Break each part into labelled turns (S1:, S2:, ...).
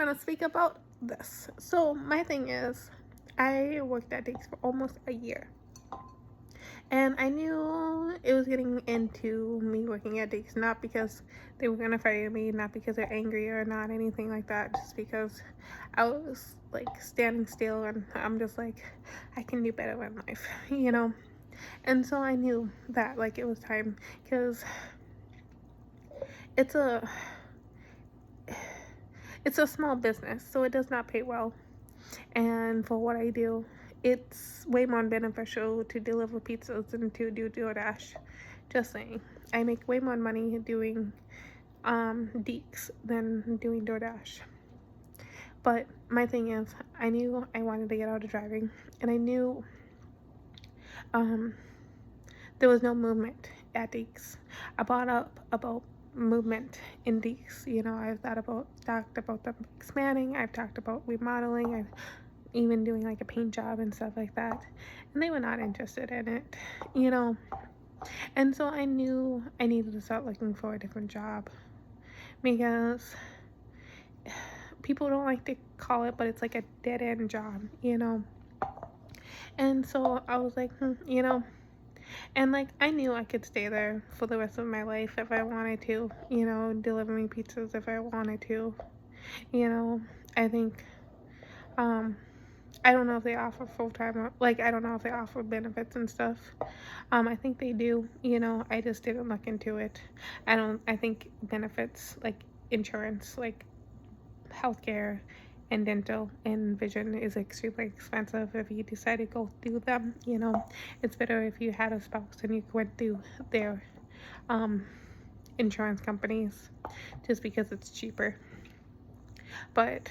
S1: I'm gonna speak about this. So my thing is, I worked at Dick's for almost a year. And I knew it was getting into me working at Dick's, not because they were gonna fire me, not because they're angry or not anything like that, just because I was like standing still and I'm just like, I can do better in life, you know? And so I knew that like it was time, because it's a it's a small business, so it does not pay well. And for what I do, it's way more beneficial to deliver pizzas than to do DoorDash. Just saying. I make way more money doing Deeks than doing DoorDash. But my thing is, I knew I wanted to get out of driving, and I knew um, there was no movement at Deeks. I brought up about movement in Deeks. You know, I've talked about them expanding. I've talked about remodeling. I've even doing like a paint job and stuff like that, and they were not interested in it, you know. And so I knew I needed to start looking for a different job, because people don't like to call it, but it's like a dead-end job, you know. And so I was like, you know, and like I knew I could stay there for the rest of my life if I wanted to, you know, delivering pizzas if I wanted to, you know. I think I don't know if they offer full-time, or like I don't know if they offer benefits and stuff. I think they do, you know. I just didn't look into it. I think benefits like insurance, like healthcare and dental and vision is extremely expensive if you decide to go through them, you know. It's better if you had a spouse and you went through their insurance companies, just because it's cheaper. But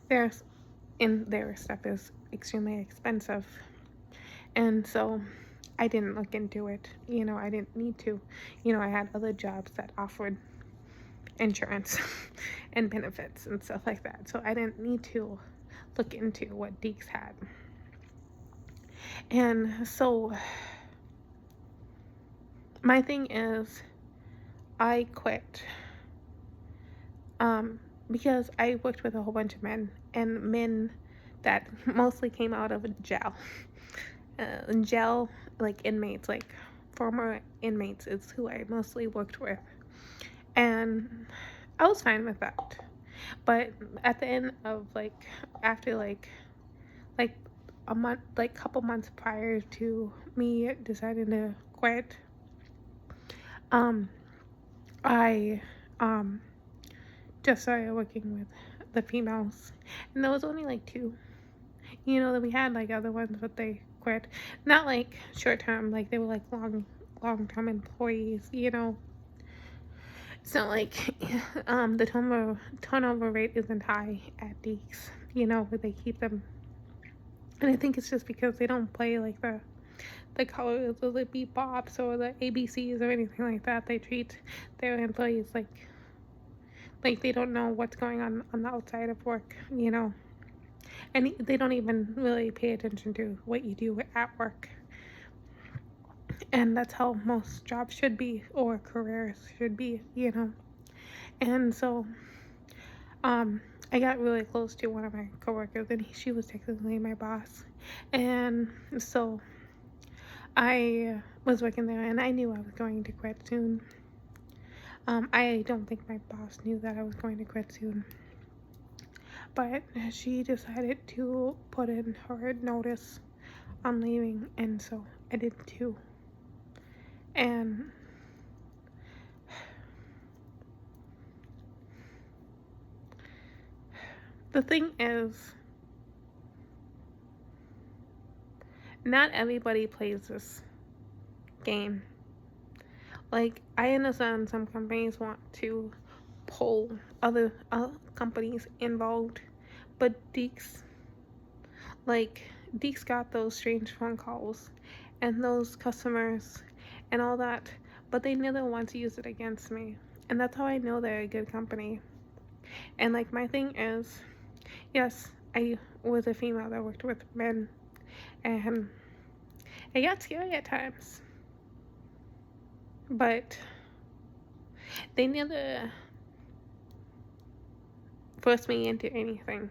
S1: there's their stuff is extremely expensive, and so I didn't look into it, you know. I didn't need to, you know. I had other jobs that offered insurance and benefits and stuff like that, so I didn't need to look into what Deeks had. And so my thing is, I quit because I worked with a whole bunch of men, and men that mostly came out of jail. Jail, like inmates, like former inmates is who I mostly worked with. And I was fine with that. But at the end of after a month, like couple months prior to me deciding to quit, I just started working with the females, and there was only like two, you know. That we had like other ones, but they quit. Not like short term, like they were like long term employees, you know. It's not like the turnover rate isn't high at Deeks, you know, where they keep them. And I think it's just because they don't play like the colors or the bebops or the ABCs or anything like that. They treat their employees like they don't know what's going on the outside of work, you know. And they don't even really pay attention to what you do at work. And that's how most jobs should be, or careers should be, you know. And so I got really close to one of my coworkers, and she was technically my boss. And so I was working there, and I knew I was going to quit soon. I don't think my boss knew that I was going to quit soon, but she decided to put in her notice on leaving, and so I did too. And the thing is, not everybody plays this game. Like, I understand some companies want to pull other companies involved, but Deeks got those strange phone calls and those customers and all that, but they never once used it against me. And that's how I know they're a good company. And like, my thing is, yes, I was a female that worked with men, and it got scary at times, but they never, force me into anything.